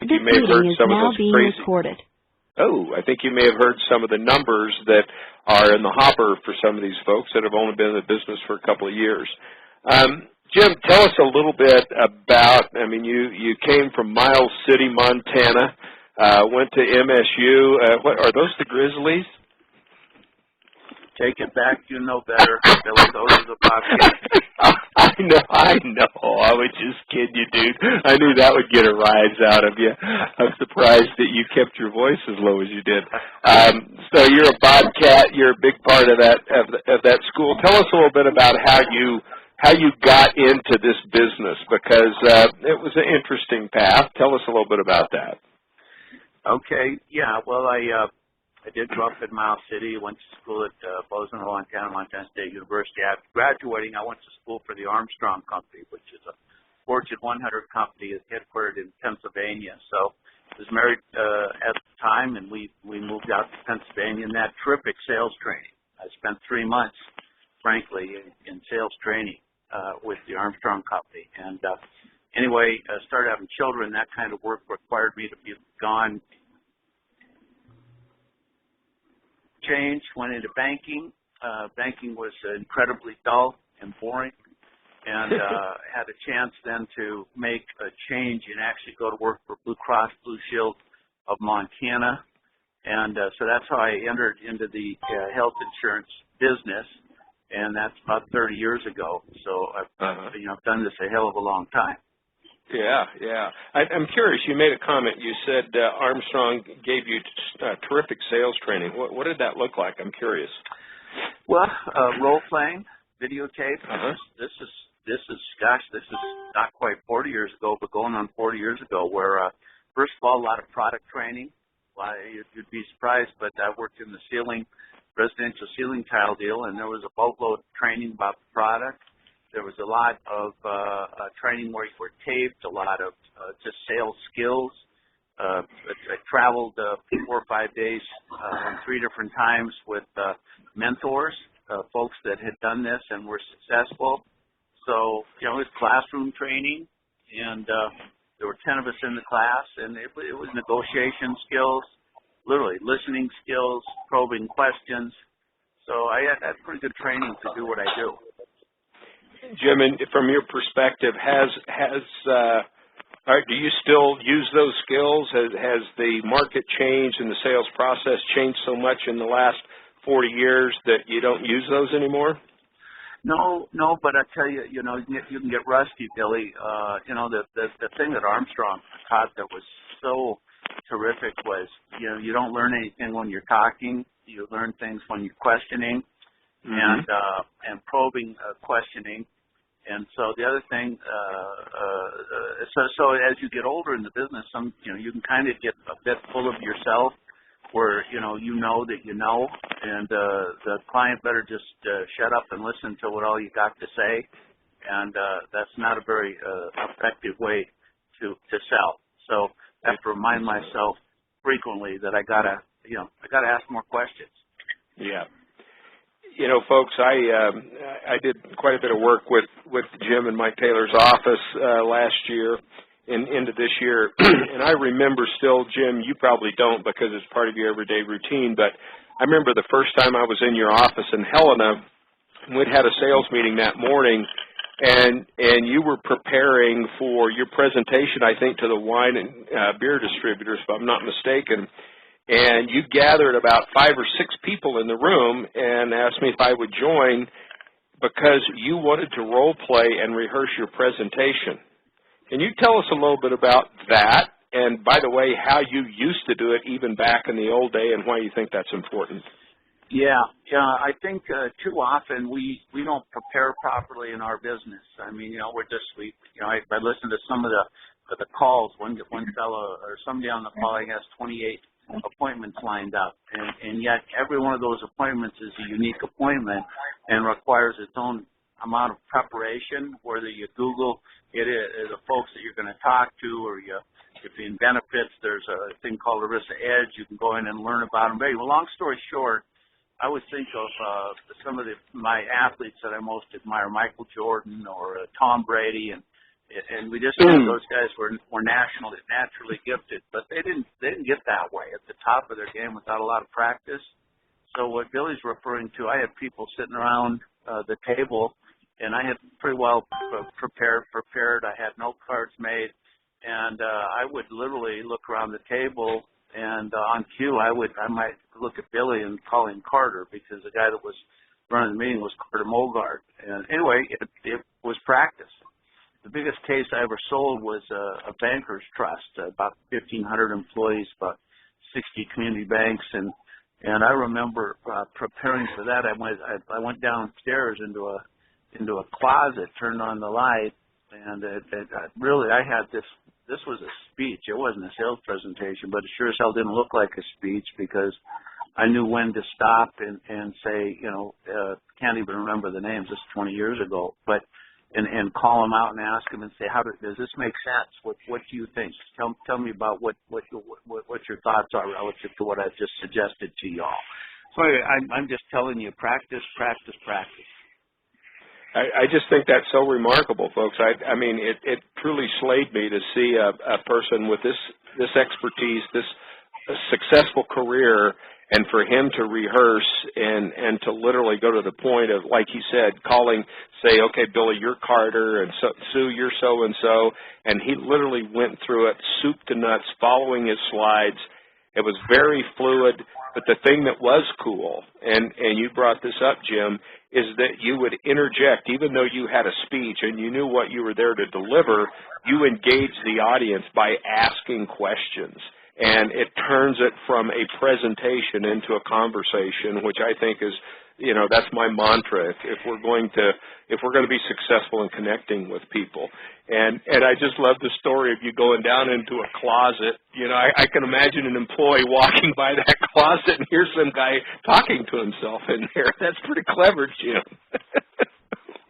think you may have heard some of those crazy. Recorded. Oh, I think you may have heard some of the numbers that are in the hopper for some of these folks that have only been in the business for a couple of years. Jim, tell us a little bit about, I mean, you came from Miles City, Montana, went to MSU. What are those, the Grizzlies? Take it back, you know better. Those are the Bobcats. I know. I was just kidding you, dude. I knew that would get a rise out of you. I'm surprised that you kept your voice as low as you did. So you're a Bobcat. You're a big part of that school. Tell us a little bit about how you got into this business, because it was an interesting path. Tell us a little bit about that. Okay. Yeah. Well, I did grow up in Miles City. Went to school at Bozeman, Montana State University. After graduating, I went to school for the Armstrong Company, which is a Fortune 100 company headquartered in Pennsylvania. So I was married at the time, and we moved out to Pennsylvania and had terrific sales training. I spent 3 months, frankly, in sales training with the Armstrong Company. And anyway, started having children. That kind of work required me to be gone. Changed, went into banking. Banking was incredibly dull and boring, and had a chance then to make a change and actually go to work for Blue Cross Blue Shield of Montana. And so that's how I entered into the health insurance business, and that's about 30 years ago. So I've done this a hell of a long time. Yeah. I'm curious. You made a comment. You said Armstrong gave you terrific sales training. What did that look like? I'm curious. Well, role playing, videotape. This is not quite 40 years ago, but going on 40 years ago. Where first of all, a lot of product training. You'd be surprised, but I worked in the residential ceiling tile deal, and there was a boatload of training about the product. There was a lot of training where you were taped, a lot of just sales skills. I traveled 4 or 5 days 3 different times with mentors, folks that had done this and were successful. So, it was classroom training, and there were 10 of us in the class, and it was negotiation skills, literally listening skills, probing questions. So I had pretty good training to do what I do. Jim, and from your perspective, do you still use those skills? Has the market changed and the sales process changed so much in the last 40 years that you don't use those anymore? No, but I tell you, you can get rusty, Billy. The thing that Armstrong taught that was so terrific was, you don't learn anything when you're talking. You learn things when you're questioning. And probing questioning. And so the other thing, so as you get older in the business, you can kind of get a bit full of yourself, where you know that you know, and the client better just shut up and listen to what all you got to say, and that's not a very effective way to sell. So I have to remind myself frequently that I gotta ask more questions. Yeah. Folks, I did quite a bit of work with Jim in Mike Taylor's office last year and into this year. And I remember still, Jim, you probably don't because it's part of your everyday routine, but I remember the first time I was in your office in Helena, we'd had a sales meeting that morning, and you were preparing for your presentation, I think, to the wine and beer distributors, if I'm not mistaken. And you gathered about 5 or 6 people in the room and asked me if I would join because you wanted to role play and rehearse your presentation. Can you tell us a little bit about that? And by the way, how you used to do it even back in the old day and why you think that's important? Yeah. I think too often we don't prepare properly in our business. I mean, I listened to some of the calls. One fellow or somebody on the call, I guess, 28 appointments lined up, and yet every one of those appointments is a unique appointment and requires its own amount of preparation, whether you Google it the folks that you're going to talk to, or if you're in benefits, there's a thing called Arista Edge. You can go in and learn about them. Well, long story short, I would think of some of my athletes that I most admire, Michael Jordan or Tom Brady, and And we just knew those guys were naturally gifted, but they didn't get that way at the top of their game without a lot of practice. So what Billy's referring to, I had people sitting around the table, and I had pretty well prepared. I had note cards made, and I would literally look around the table, and on cue, I might look at Billy and call him Carter, because the guy that was running the meeting was Carter Mogard. And anyway, it was practice. The biggest case I ever sold was a banker's trust, about 1,500 employees, about 60 community banks, and I remember preparing for that. I went downstairs into a closet, turned on the light, and really I had this. This was a speech. It wasn't a sales presentation, but it sure as hell didn't look like a speech, because I knew when to stop and say, can't even remember the names. This is 20 years ago, but. And call them out and ask them and say, does this make sense? What do you think? Tell me about what your thoughts are relative to what I've just suggested to y'all. So anyway, I'm just telling you, practice. I just think that's so remarkable, folks. I mean, it truly slayed me to see a person with this expertise, this successful career, and for him to rehearse and to literally go to the point of, like he said, say, okay, Billy, you're Carter, and Sue, you're so-and-so, and he literally went through it, soup to nuts, following his slides. It was very fluid, but the thing that was cool, and you brought this up, Jim, is that you would interject, even though you had a speech and you knew what you were there to deliver, you engaged the audience by asking questions. And it turns it from a presentation into a conversation, which I think is, that's my mantra. If we're going to be successful in connecting with people, and I just love the story of you going down into a closet. I can imagine an employee walking by that closet and here's some guy talking to himself in there. That's pretty clever, Jim.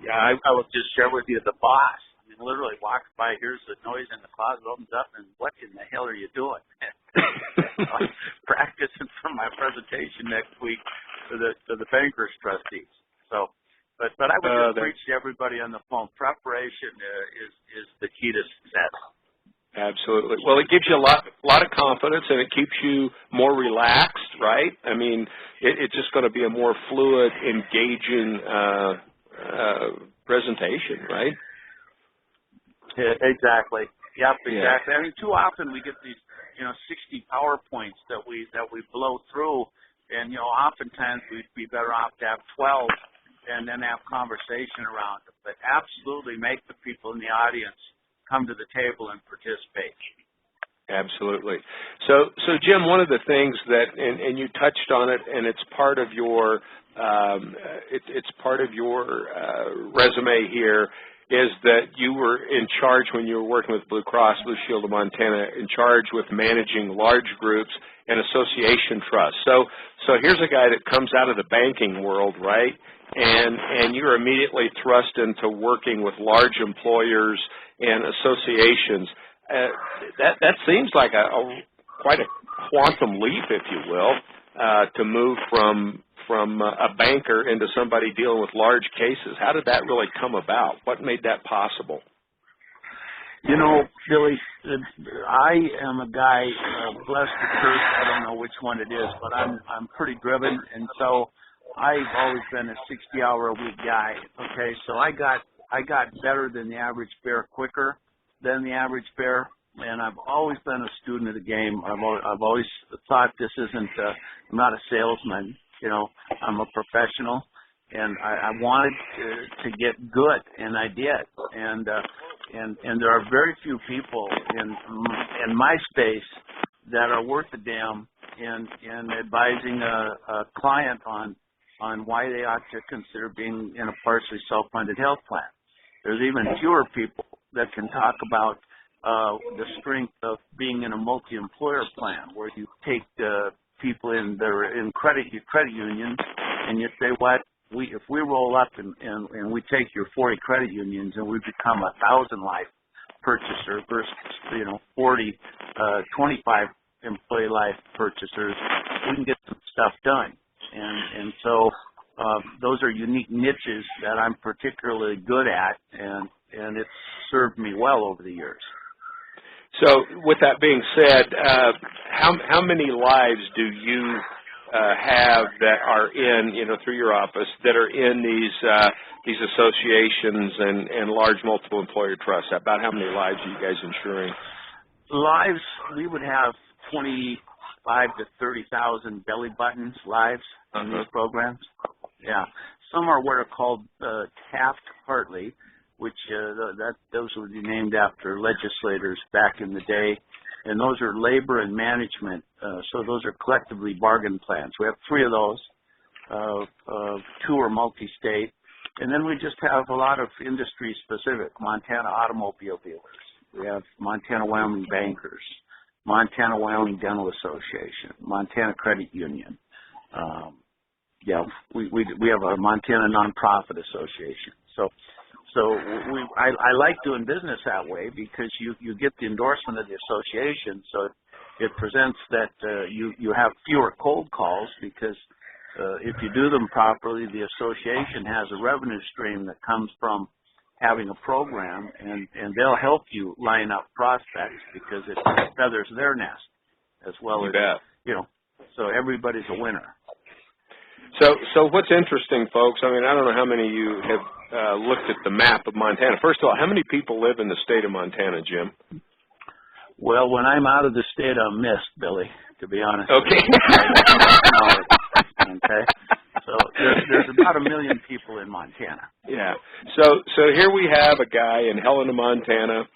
Yeah, I will just share with you the boss. Literally walks by, hears the noise in the closet, opens up, and what in the hell are you doing? Practicing for my presentation next week to the bankers trustees. So, but I would just preach to everybody on the phone. Preparation is the key to success. Absolutely. Well, it gives you a lot of confidence, and it keeps you more relaxed, right? I mean, it's just going to be a more fluid, engaging presentation, right? Exactly. Yep, exactly. Yeah. I mean, too often we get these, 60 PowerPoints that we blow through, and oftentimes we'd be better off to have 12 and then have conversation around it. But absolutely make the people in the audience come to the table and participate. Absolutely. So Jim, one of the things that, and you touched on it, and it's part of your resume here, is that you were in charge when you were working with Blue Cross Blue Shield of Montana, in charge with managing large groups and association trusts. So here's a guy that comes out of the banking world, right? And you're immediately thrust into working with large employers and associations. That seems like quite a quantum leap, if you will, to move from a banker into somebody dealing with large cases. How did that really come about? What made that possible? Billy, I am a guy, blessed or cursed, I don't know which one it is, but I'm pretty driven, and so I've always been a 60-hour-a-week guy. Okay, so I got better than the average bear quicker than the average bear, and I've always been a student of the game. I've always thought this isn't. I'm not a salesman. I'm a professional, and I wanted to get good, and I did. And there are very few people in my space that are worth a damn in advising a client on why they ought to consider being in a partially self-funded health plan. There's even fewer people that can talk about the strength of being in a multi-employer plan, where you take people in credit unions, and you say, what? If we roll up and we take your 40 credit unions and we become 1,000 life purchaser versus 40, 25 employee life purchasers, we can get some stuff done. So those are unique niches that I'm particularly good at, and and it's served me well over the years. So, with that being said, how many lives do you have that are in, through your office, that are in these associations and large multiple employer trusts? About how many lives are you guys insuring? Lives, we would have 25 to 30,000 belly buttons lives in these programs. Yeah, some are what are called Taft-Hartley, which those would be named after legislators back in the day, and those are labor and management. So those are collectively bargain plans. We have 3 of those. 2 are multi-state, and then we just have a lot of industry-specific. Montana Automobile Dealers. We have Montana Wyoming Bankers, Montana Wyoming Dental Association, Montana Credit Union. We have a Montana Nonprofit Association. I like doing business that way because you get the endorsement of the association, so it presents that you have fewer cold calls because if you do them properly, the association has a revenue stream that comes from having a program, and they'll help you line up prospects because it feathers their nest as well you as, bet. So everybody's a winner. So what's interesting, folks, I don't know how many of you have looked at the map of Montana. First of all, how many people live in the state of Montana, Jim? Well, when I'm out of the state, I'm missed, Billy, to be honest. Okay. Okay. So there's about 1 million people in Montana. Yeah. So here we have a guy in Helena, Montana.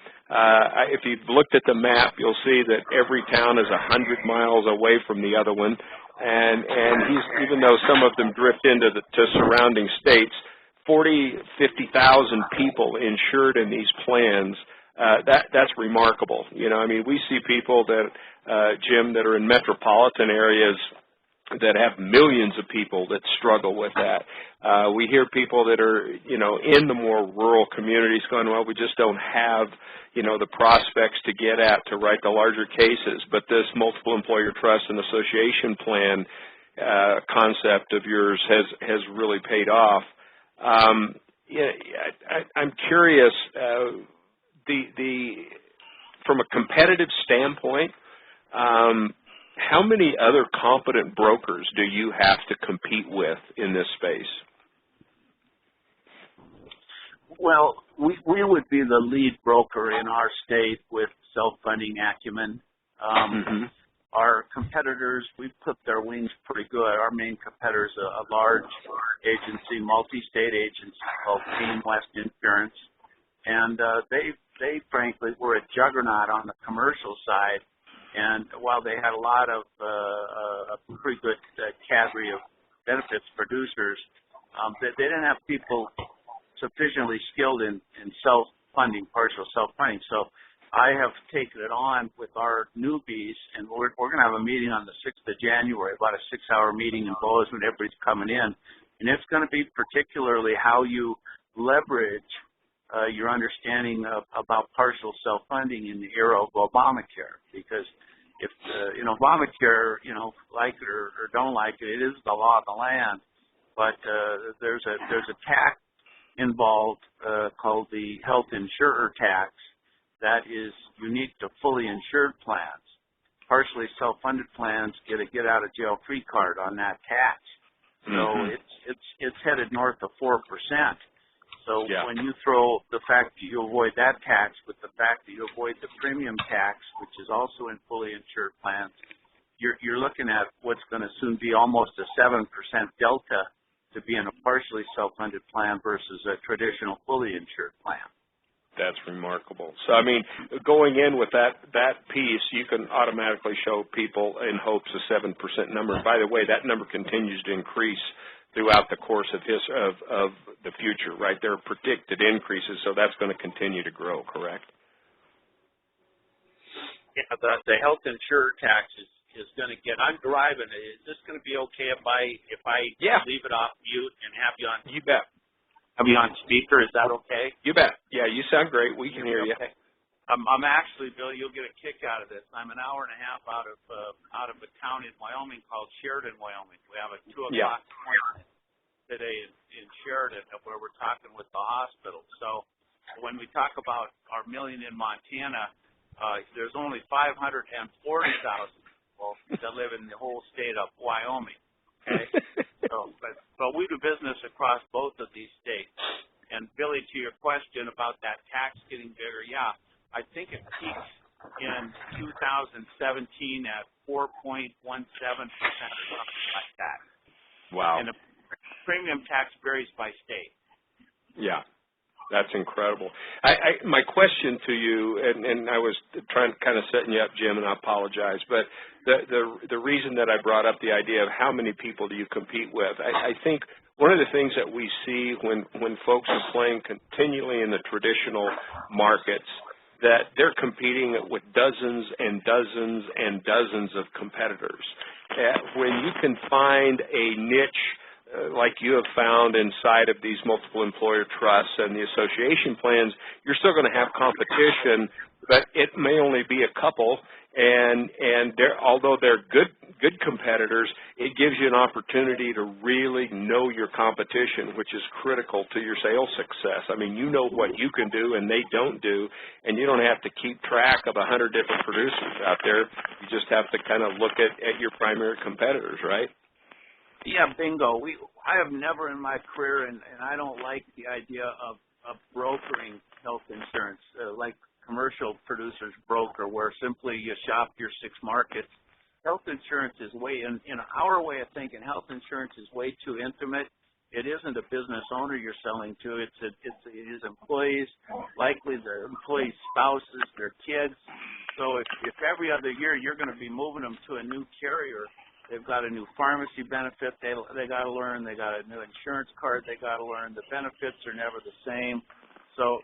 If you've looked at the map, you'll see that every town is 100 miles away from the other one. And he's, even though some of them drift into to surrounding states, 50,000 people insured in these plans. That's remarkable. We see people that, Jim, that are in metropolitan areas that have millions of people that struggle with that. We hear people that are, in the more rural communities going, well, we just don't have, the prospects to get at to write the larger cases. But this multiple employer trust and association plan concept of yours has really paid off. I'm curious, from a competitive standpoint, how many other competent brokers do you have to compete with in this space? Well, we would be the lead broker in our state with self-funding acumen. Our competitors, we've clipped their wings pretty good. Our main competitor is a large agency, multi-state agency called Team West Insurance. And they frankly were a juggernaut on the commercial side. And while they had a lot of a pretty good cadre of benefits producers, they didn't have people sufficiently skilled in self-funding, partial self-funding. So I have taken it on with our newbies, and we're going to have a meeting on the 6th of January, about a 6-hour meeting in Bozeman. Everybody's coming in. And it's going to be particularly how you leverage your understanding about partial self-funding in the era of Obamacare, because if Obamacare, like it or don't like it, it is the law of the land. But there's a tax involved called the health insurer tax that is unique to fully insured plans. Partially self-funded plans get a get out of jail free card on that tax. So it's headed north of 4%. So when you throw the fact that you avoid that tax with the fact that you avoid the premium tax, which is also in fully insured plans, you're looking at what's going to soon be almost a 7% delta to be in a partially self-funded plan versus a traditional fully insured plan. That's remarkable. So, going in with that piece, you can automatically show people in hopes a 7% number. And by the way, that number continues to increase throughout the course of the future, right? There are predicted increases, so that's going to continue to grow, correct? Yeah, the health insurer tax is going to get. I'm driving. Is this going to be okay if I leave it off mute and have you on? You bet. Have you on speaker? Is that okay? You bet. Yeah, you sound great. We can hear you. Okay. I'm actually, Bill, you'll get a kick out of this. I'm an hour and a half out of a town in Wyoming called Sheridan, Wyoming. We have a 2 o'clock appointment today in Sheridan where we're talking with the hospital. So when we talk about our million in Montana, there's only 540,000 people that live in the whole state of Wyoming. Okay, but we do business across both of these states. And Billy, to your question about that tax getting bigger, yeah, I think it peaks in 2017 at 4.17% or something like that. Wow. And the premium tax varies by state. Yeah. That's incredible. My question to you, and I was trying kind of setting you up, Jim, and I apologize, but the reason that I brought up the idea of how many people do you compete with, I think one of the things that we see when folks are playing continually in the traditional markets, that they're competing with dozens and dozens and dozens of competitors. When you can find a niche like you have found inside of these multiple employer trusts and the association plans, you're still going to have competition, but it may only be a couple, and although they're good competitors, it gives you an opportunity to really know your competition, which is critical to your sales success. I mean, you know what you can do and they don't do, and you don't have to keep track of 100 different producers out there. You just have to kind of look at your primary competitors, right? Yeah, bingo. I have never in my career, and I don't like the idea of brokering health insurance like commercial producers broker, where simply you shop your 6 markets. Health insurance is in our way of thinking, health insurance is way too intimate. It isn't a business owner you're selling to. It's his employees, likely their employees' spouses, their kids. So if every other year you're going to be moving them to a new carrier, they've got a new pharmacy benefit they got to learn. They got a new insurance card they got to learn. The benefits are never the same. So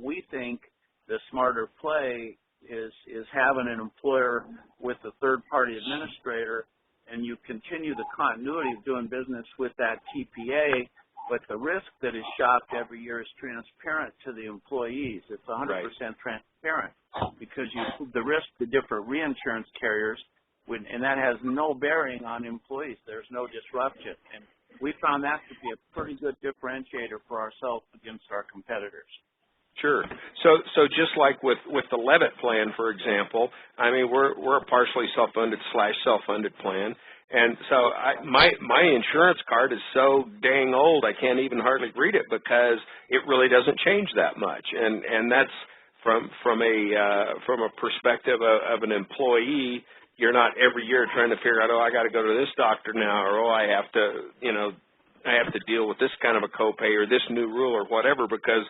we think the smarter play is having an employer with a third-party administrator, and you continue the continuity of doing business with that TPA, but the risk that is shopped every year is transparent to the employees. It's 100% transparent because you move the risk to different reinsurance carriers, and that has no bearing on employees. There's no disruption. And we found that to be a pretty good differentiator for ourselves against our competitors. Sure. So just like with the Levitt plan, for example, I mean, we're a partially self-funded / self-funded plan. And so my insurance card is so dang old I can't even hardly read it because it really doesn't change that much. And that's from a perspective of an employee. You're not every year trying to figure out, I got to go to this doctor now, or I have to deal with this kind of a copay or this new rule or whatever, because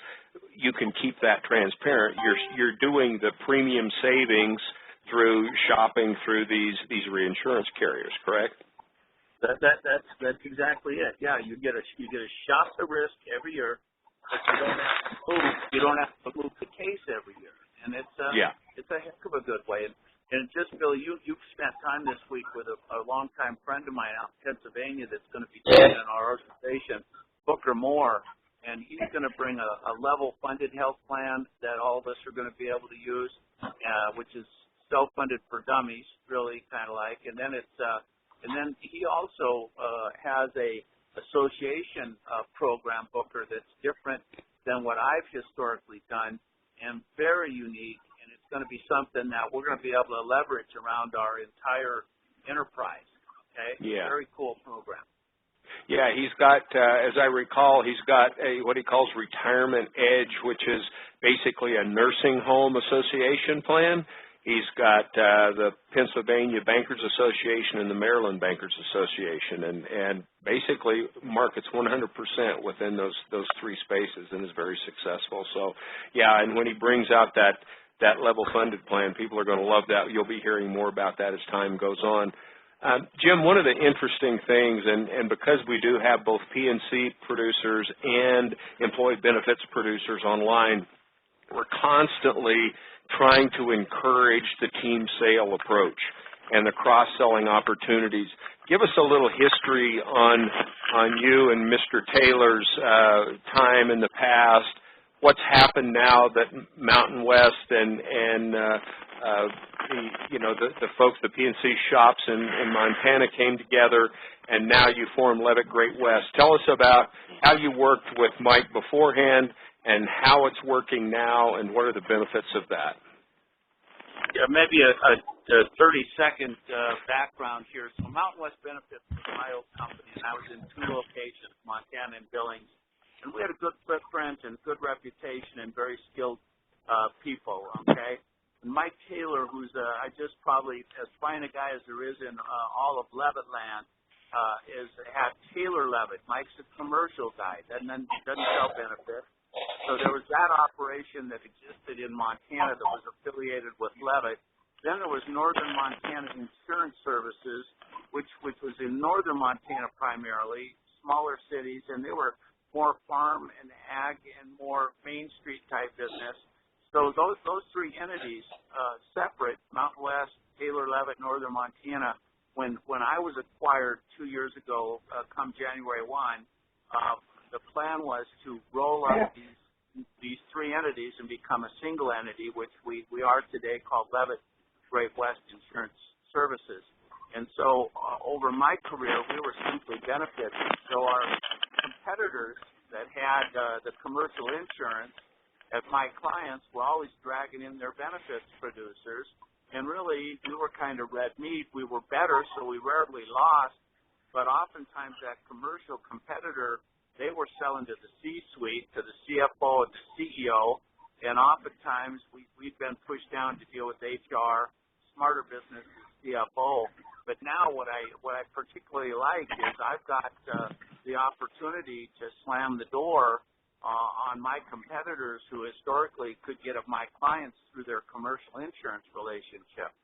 you can keep that transparent. You're doing the premium savings through shopping through these reinsurance carriers, correct? That's exactly it. Yeah, you get to shop the risk every year, but you don't have to move the case every year, and it's a heck of a good way. And just, Billy, you've spent time this week with a longtime friend of mine out in Pennsylvania that's going to be joining our organization, Booker Moore, and he's going to bring a level-funded health plan that all of us are going to be able to use, which is self-funded for dummies, really kind of like. And then he also has a association program, Booker, that's different than what I've historically done and very unique. Going to be something that we're going to be able to leverage around our entire enterprise. Okay? Yeah. Very cool program. Yeah, he's got, as I recall, he's got what he calls Retirement Edge, which is basically a nursing home association plan. He's got the Pennsylvania Bankers Association and the Maryland Bankers Association, and basically markets 100% within those 3 spaces and is very successful. So, yeah, and when he brings out that level-funded plan, people are going to love that. You'll be hearing more about that as time goes on. Jim, one of the interesting things, and because we do have both P&C producers and employee benefits producers online, we're constantly trying to encourage the team sale approach and the cross-selling opportunities. Give us a little history on you and Mr. Taylor's time in the past. What's happened now that Mountain West and the folks, the P&C shops in Montana came together, and now you formed Levitt Great West. Tell us about how you worked with Mike beforehand and how it's working now, and what are the benefits of that? Yeah, maybe a 30-second background here. So Mountain West Benefits was my old company, and I was in 2 locations, Montana and Billings. And we had a good footprint and good reputation and very skilled people, okay? And Mike Taylor, who's I just probably as fine a guy as there is in all of Levitt land, is at Taylor Levitt. Mike's a commercial guy, doesn't sell benefits. So there was that operation that existed in Montana that was affiliated with Levitt. Then there was Northern Montana Insurance Services, which was in northern Montana primarily, smaller cities, and they were more farm and ag and more Main Street type business. So those 3 entities, separate, Mountain West, Taylor Levitt, Northern Montana, when I was acquired 2 years ago, come January 1, the plan was to roll up these 3 entities and become a single entity, which we are today, called Levitt Great West Insurance Services. And so over my career, we were simply benefits. So our competitors that had the commercial insurance at my clients were always dragging in their benefits producers. And really, we were kind of red meat. We were better, so we rarely lost. But oftentimes that commercial competitor, they were selling to the C-suite, to the CFO and the CEO, and oftentimes we've been pushed down to deal with HR, smarter business, CFO. But now what I particularly like is I've got the opportunity to slam the door on my competitors who historically could get at my clients through their commercial insurance relationship.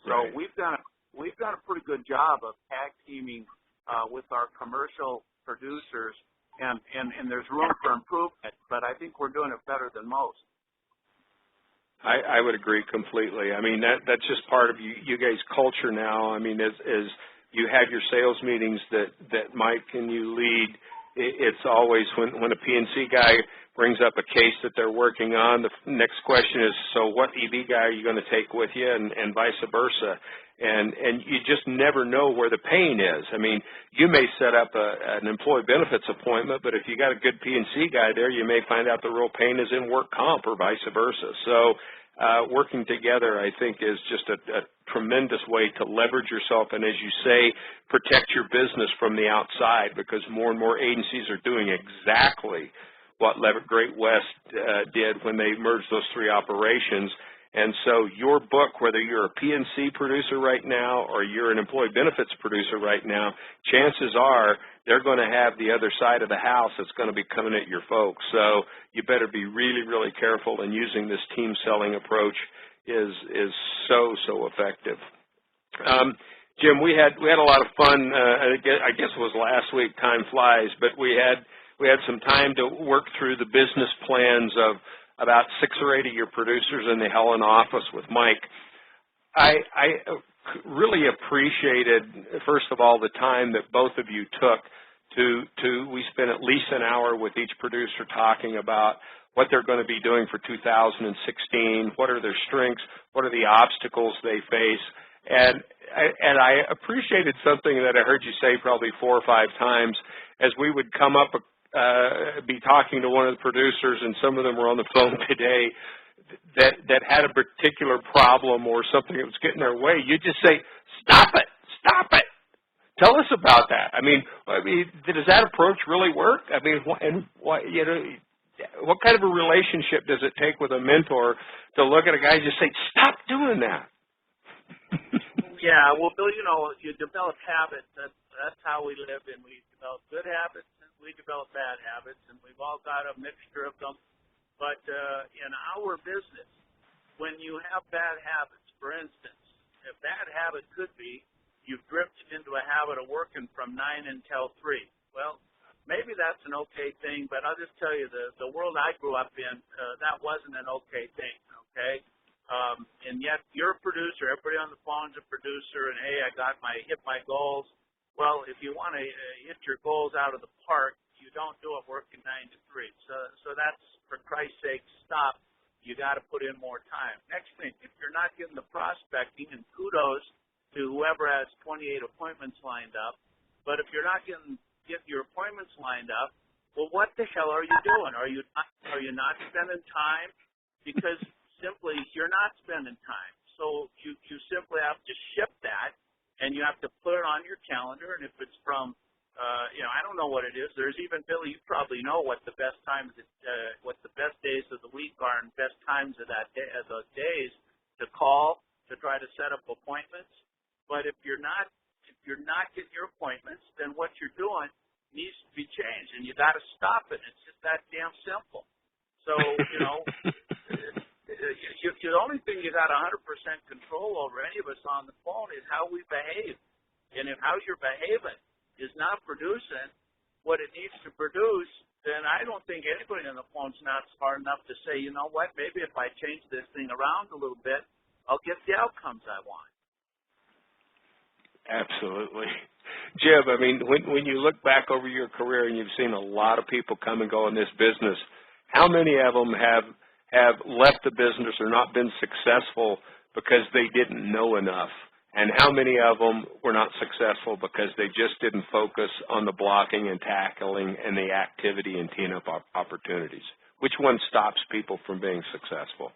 So Right. we've done a pretty good job of tag teaming with our commercial producers. And there's room for improvement, but I think we're doing it better than most. I would agree completely. I mean, that's just part of you guys' culture now. I mean, as you have your sales meetings that Mike and you lead, it's always when a PNC guy brings up a case that they're working on, the next question is, so what EB guy are you going to take with you, and vice versa. And you just never know where the pain is. I mean, you may set up an employee benefits appointment, but if you got a good PNC guy there, you may find out the real pain is in work comp or vice versa. So working together, I think, is just a tremendous way to leverage yourself and, as you say, protect your business from the outside, because more and more agencies are doing exactly what Levitt Great West did when they merged those 3 operations. And so your book, whether you're a PNC producer right now or you're an employee benefits producer right now, chances are they're going to have the other side of the house that's going to be coming at your folks. So you better be really, really careful, and using this team selling approach is so effective. Jim, we had a lot of fun. I guess it was last week. Time flies, but we had some time to work through the business plans of about 6 or 8 of your producers in the Helen office with Mike. I really appreciated, first of all, the time that both of you took we spent at least an hour with each producer talking about what they're going to be doing for 2016, what are their strengths, what are the obstacles they face. And I appreciated something that I heard you say probably 4 or 5 times as we would come up be talking to one of the producers, and some of them were on the phone today, that had a particular problem or something that was getting their way. You just say, stop it. Tell us about that. I mean, does that approach really work? I mean, what kind of a relationship does it take with a mentor to look at a guy and just say, stop doing that? Yeah, well, Bill, you develop habits. That's how we live, and we develop good habits and we develop bad habits, and we've all got a mixture of them. But in our business, when you have bad habits, for instance, a bad habit could be you've drifted into a habit of working from 9 until 3. Well, maybe that's an okay thing, but I'll just tell you, the world I grew up in, that wasn't an okay thing, okay? And yet you're a producer. Everybody on the phone's a producer, and hey, I hit my goals. Well, if you want to hit your goals out of the park, you don't do it working 9 to 3. So that's, for Christ's sake, stop. You got to put in more time. Next thing, if you're not getting the prospecting, and kudos to whoever has 28 appointments lined up, but if you're not getting your appointments lined up, well, what the hell are you doing? Are you not spending time? Because simply you're not spending time. So you simply have to ship that, and you have to put it on your calendar. And if it's from I don't know what it is. There's even, Billy, you probably know what the best times, what the best days of the week are, and best times of that day, of those days to call to try to set up appointments. But if you're not getting your appointments, then what you're doing needs to be changed, and you got to stop it. It's just that damn simple. So the only thing you got 100% control over, any of us on the phone, is how we behave, and if how you're behaving is not producing what it needs to produce, then I don't think anybody on the phone's not smart enough to say, you know what, maybe if I change this thing around a little bit, I'll get the outcomes I want. Absolutely. Jim, I mean, when you look back over your career and you've seen a lot of people come and go in this business, how many of them have left the business or not been successful because they didn't know enough? And how many of them were not successful because they just didn't focus on the blocking and tackling and the activity and teeing up opportunities? Which one stops people from being successful?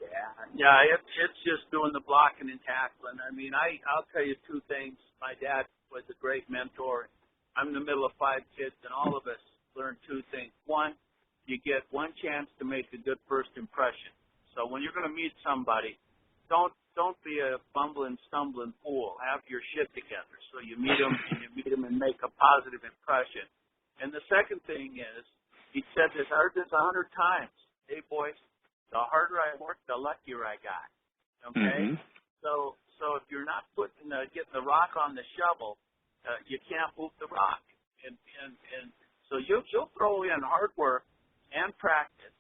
Yeah, it's just doing the blocking and tackling. I mean, I'll tell you two things. My dad was a great mentor. I'm in the middle of 5 kids, and all of us learned two things. One, you get one chance to make a good first impression. So when you're going to meet somebody, don't be a bumbling, stumbling fool. Have your shit together. So you meet them and make a positive impression. And the second thing is, he said this, I heard this 100 times. Hey, boys, the harder I work, the luckier I got. Okay? Mm-hmm. So if you're not getting the rock on the shovel, you can't move the rock. And so you'll throw in hard work and practice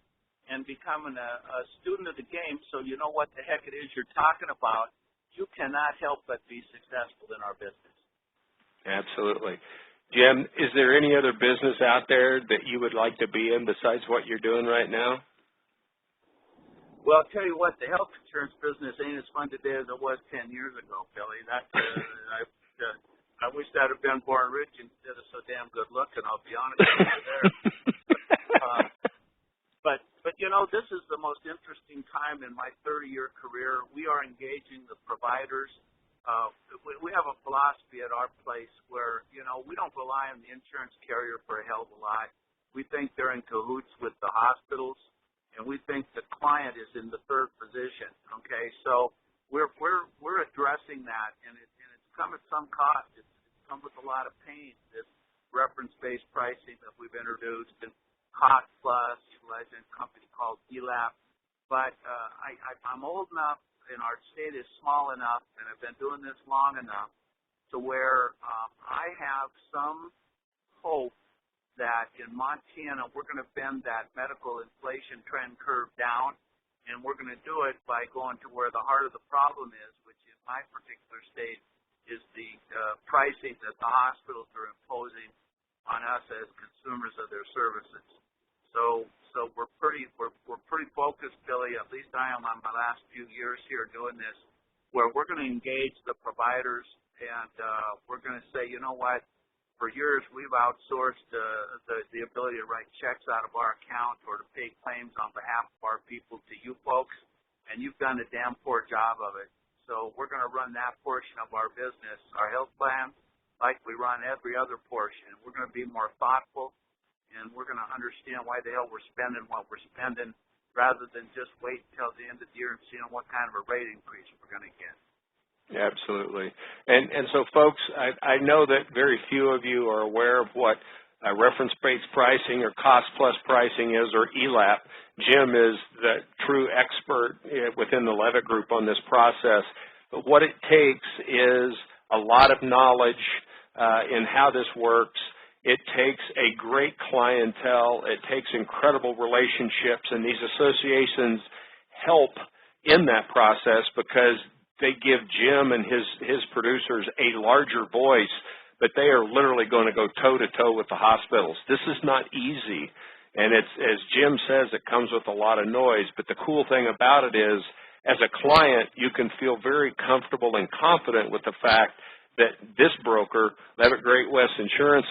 and becoming a student of the game, so you know what the heck it is you're talking about. You cannot help but be successful in our business. Absolutely. Jim, is there any other business out there that you would like to be in besides what you're doing right now? Well, I'll tell you what, the health insurance business ain't as fun today as it was 10 years ago, Billy. I wish I'd have been born rich instead of so damn good looking, I'll be honest with you there. But you know, this is the most interesting time in my 30-year career. We are engaging the providers. We have a philosophy at our place where, you know, we don't rely on the insurance carrier for a hell of a lot. We think they're in cahoots with the hospitals, and we think the client is in the third position. Okay, so we're addressing that, and it's come at some cost. It's come with a lot of pain. This reference-based pricing that we've introduced, and Cost Plus, utilizing a company called ELAP. But I'm old enough, and our state is small enough, and I've been doing this long enough to where I have some hope that in Montana we're going to bend that medical inflation trend curve down, and we're going to do it by going to where the heart of the problem is, which in my particular state is the pricing that the hospitals are imposing on us as consumers of their services. So we're pretty focused, Billy. At least I am on my last few years here doing this, where we're going to engage the providers, and we're going to say, you know what? For years we've outsourced the ability to write checks out of our account or to pay claims on behalf of our people to you folks, and you've done a damn poor job of it. So we're going to run that portion of our business, our health plan, like we run every other portion. We're going to be more thoughtful, and we're going to understand why the hell we're spending what we're spending rather than just wait until the end of the year and seeing what kind of a rate increase we're going to get. Absolutely. And so, folks, I know that very few of you are aware of what reference-based pricing or cost-plus pricing is, or ELAP. Jim is the true expert within the Levitt Group on this process. But what it takes is a lot of knowledge in how this works. It takes a great clientele. It takes incredible relationships, and these associations help in that process because they give Jim and his producers a larger voice, but they are literally going to go toe-to-toe with the hospitals. This is not easy, and it's, as Jim says, it comes with a lot of noise, but the cool thing about it is, as a client, you can feel very comfortable and confident with the fact that this broker, Levitt Great West Insurance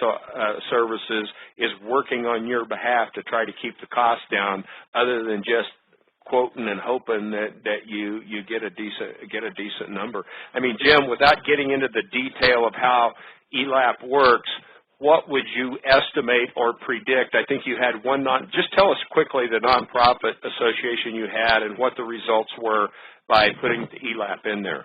Services, is working on your behalf to try to keep the cost down, other than just quoting and hoping that you get a decent number. I mean, Jim, without getting into the detail of how ELAP works, what would you estimate or predict? I think you had one just tell us quickly the nonprofit association you had and what the results were by putting the ELAP in there.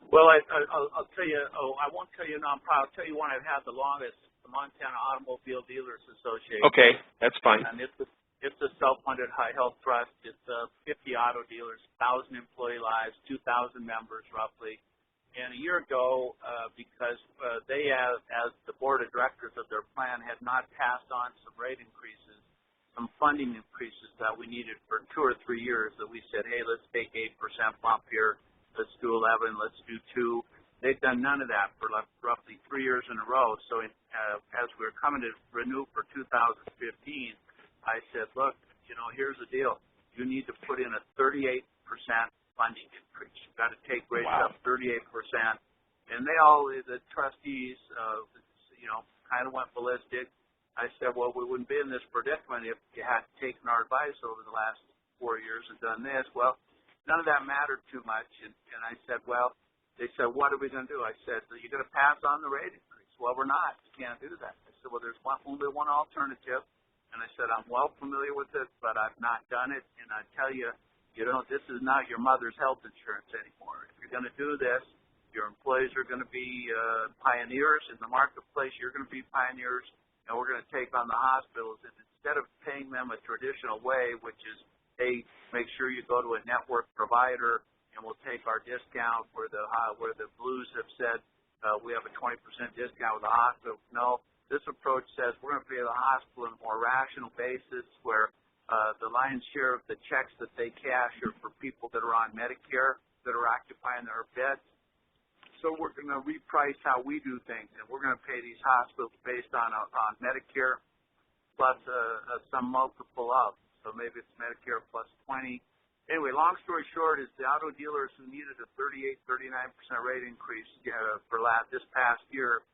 Well, I'll tell you. I won't tell you nonprofit. I'll tell you one I've had the longest, the Montana Automobile Dealers Association. Okay, that's fine. And it's a self-funded high health trust. It's 50 auto dealers, 1,000 employee lives, 2,000 members roughly. And a year ago, because they, as the board of directors of their plan, had not passed on some rate increases, some funding increases that we needed for 2 or 3 years, that we said, hey, let's take 8% bump here, let's do 11, let's do 2. They've done none of that for roughly 3 years in a row. So as we were coming to renew for 2015, I said, look, here's the deal. You need to put in a 38% funding increase. You've got to take rates up 38%. And they all, the trustees, kind of went ballistic. I said, well, we wouldn't be in this predicament if you had taken our advice over the last 4 years and done this. Well, none of that mattered too much. And I said, well, they said, what are we going to do? I said, you're going to pass on the rate increase. Well, we're not. You can't do that. I said, well, there's only one alternative. And I said, I'm well familiar with it, but I've not done it. And I tell you, this is not your mother's health insurance anymore. If you're going to do this, your employees are going to be pioneers in the marketplace. You're going to be pioneers, and we're going to take on the hospitals. And instead of paying them a traditional way, which is, hey, make sure you go to a network provider, and we'll take our discount where the Blues have said we have a 20% discount with the hospital. No, this approach says we're going to pay the hospital on a more rational basis, where the lion's share of the checks that they cash are for people that are on Medicare, that are occupying their beds. So we're going to reprice how we do things, and we're going to pay these hospitals based on Medicare plus some multiple of. So maybe it's Medicare plus 20. Anyway, long story short is the auto dealers who needed a 38, 39% rate increase for this past year,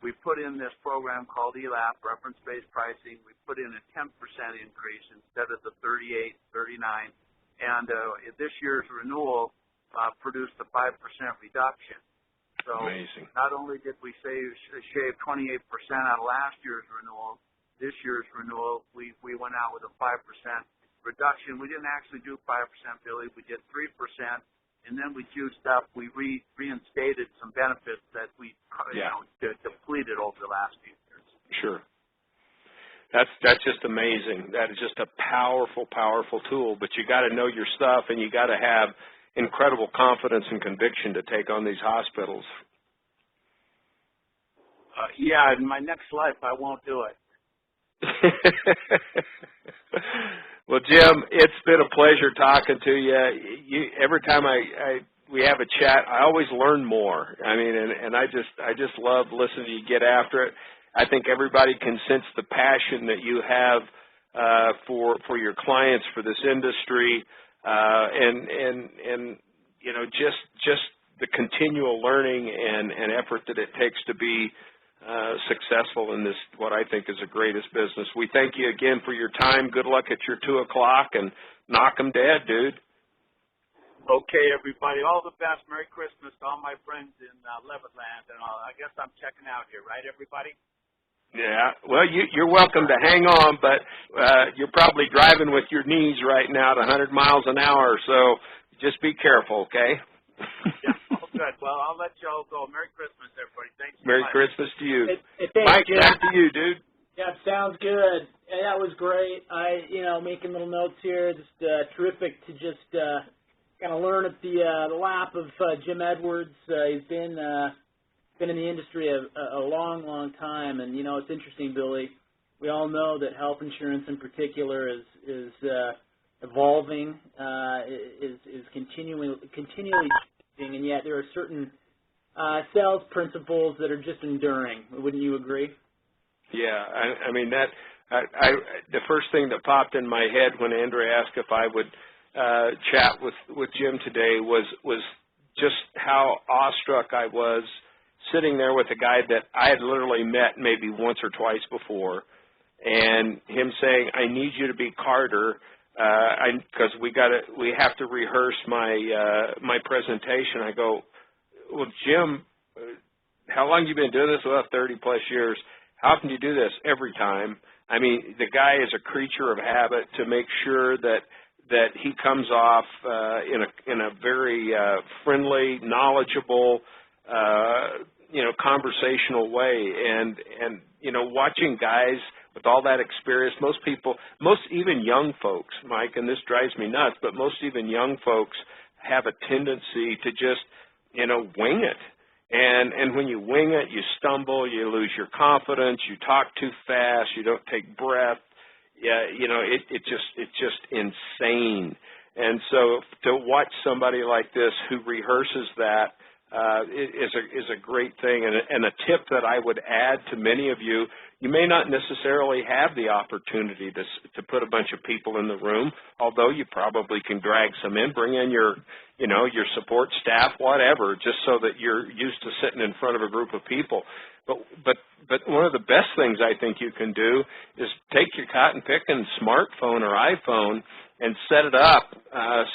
we put in this program called ELAP, reference-based pricing. We put in a 10% increase instead of the 38, 39. And this year's renewal produced a 5% reduction. So amazing. Not only did we shave 28% out of last year's renewal, this year's renewal, we went out with a 5% reduction. We didn't actually do 5%, Billy. We did 3%. And then we juiced up. We reinstated some benefits that we depleted over the last few years. Sure. That's just amazing. That is just a powerful, powerful tool. But you got to know your stuff, and you got to have incredible confidence and conviction to take on these hospitals. In my next life, I won't do it. Well, Jim, it's been a pleasure talking to you. Every time we have a chat, I always learn more. I mean, and I just love listening to you get after it. I think everybody can sense the passion that you have for your clients, for this industry, and just the continual learning and effort that it takes to be successful in this, what I think is the greatest business. We thank you again for your time. Good luck at your 2 o'clock, and knock 'em dead, dude. Okay, everybody. All the best. Merry Christmas to all my friends in Levittland. And I guess I'm checking out here, right, everybody? Yeah. Well, you're welcome to hang on, but you're probably driving with your knees right now at 100 miles an hour, so just be careful, okay? Yeah. Good. Well, I'll let you all go. Merry Christmas, everybody. Thanks so Merry much. Christmas to you. Thanks, Mike, Jim. back to you, dude. Yeah, sounds good. Yeah, that was great. Making little notes here. Just terrific to just kind of learn at the lap of Jim Edwards. He's been in the industry a long, long time, and it's interesting, Billy. We all know that health insurance in particular is evolving, is continually changing, and yet there are certain sales principles that are just enduring. Wouldn't you agree? Yeah, I mean that. The first thing that popped in my head when Andrea asked if I would chat with Jim today was just how awestruck I was sitting there with a guy that I had literally met maybe once or twice before, and him saying, "I need you to be Carter, because we have to rehearse my presentation." I go, "Well, Jim, how long have you been doing this?" "Well, 30 plus years." "How often do you do this?" "Every time." I mean, the guy is a creature of habit to make sure that he comes off in a very friendly, knowledgeable, conversational way. And watching guys with all that experience, most even young folks, Mike, and this drives me nuts, but most even young folks have a tendency to just, wing it. And when you wing it, you stumble, you lose your confidence, you talk too fast, you don't take breath. Yeah, it's just insane. And so to watch somebody like this who rehearses that is a great thing. And a tip that I would add to many of you: you may not necessarily have the opportunity to put a bunch of people in the room, although you probably can drag some in, bring in your support staff, whatever, just so that you're used to sitting in front of a group of people. But one of the best things I think you can do is take your cotton picking smartphone or iPhone and set it up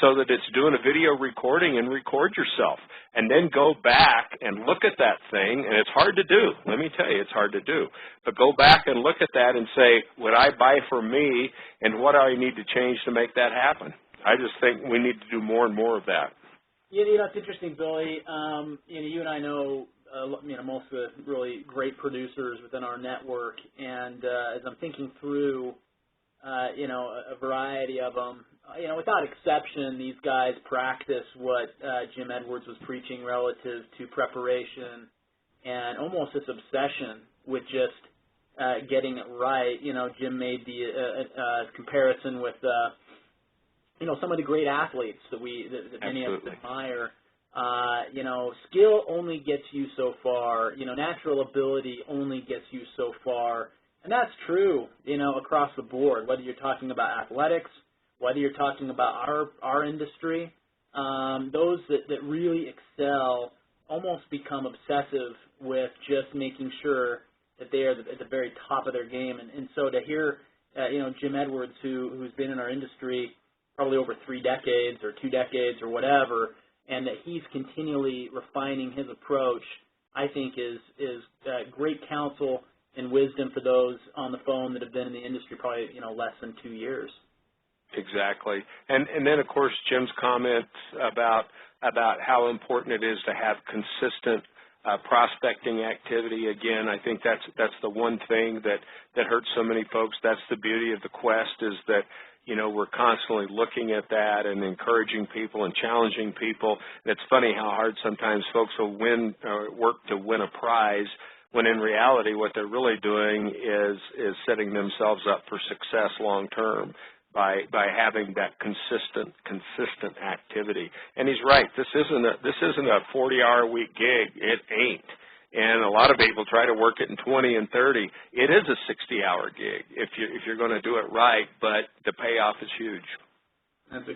so that it's doing a video recording, and record yourself. And then go back and look at that thing, and it's hard to do. Let me tell you, it's hard to do. But go back and look at that and say, what I buy for me, and what do I need to change to make that happen? I just think we need to do more and more of that. It's interesting, Billy. You and I know most of the really great producers within our network, and as I'm thinking through, a variety of them, without exception, these guys practice what Jim Edwards was preaching relative to preparation and almost this obsession with just getting it right. Jim made the comparison with some of the great athletes that many of us admire. Skill only gets you so far. Natural ability only gets you so far. And that's true, across the board, whether you're talking about athletics, whether you're talking about our industry. Those that really excel almost become obsessive with just making sure that they are at the very top of their game. And so to hear, Jim Edwards, who's been in our industry probably over 3 decades or 2 decades or whatever, and that he's continually refining his approach, I think is great counsel and wisdom for those on the phone that have been in the industry probably less than 2 years. Exactly. And then, of course, Jim's comments about how important it is to have consistent prospecting activity. Again, I think that's the one thing that hurts so many folks. That's the beauty of the Quest, is that we're constantly looking at that and encouraging people and challenging people. And it's funny how hard sometimes folks will work to win a prize, when in reality what they're really doing is setting themselves up for success long term by having that consistent activity. And he's right. This isn't a 40-hour-a-week gig. It ain't. And a lot of people try to work it in 20 and 30. It is a 60-hour gig if you're going to do it right, but the payoff is huge. That's a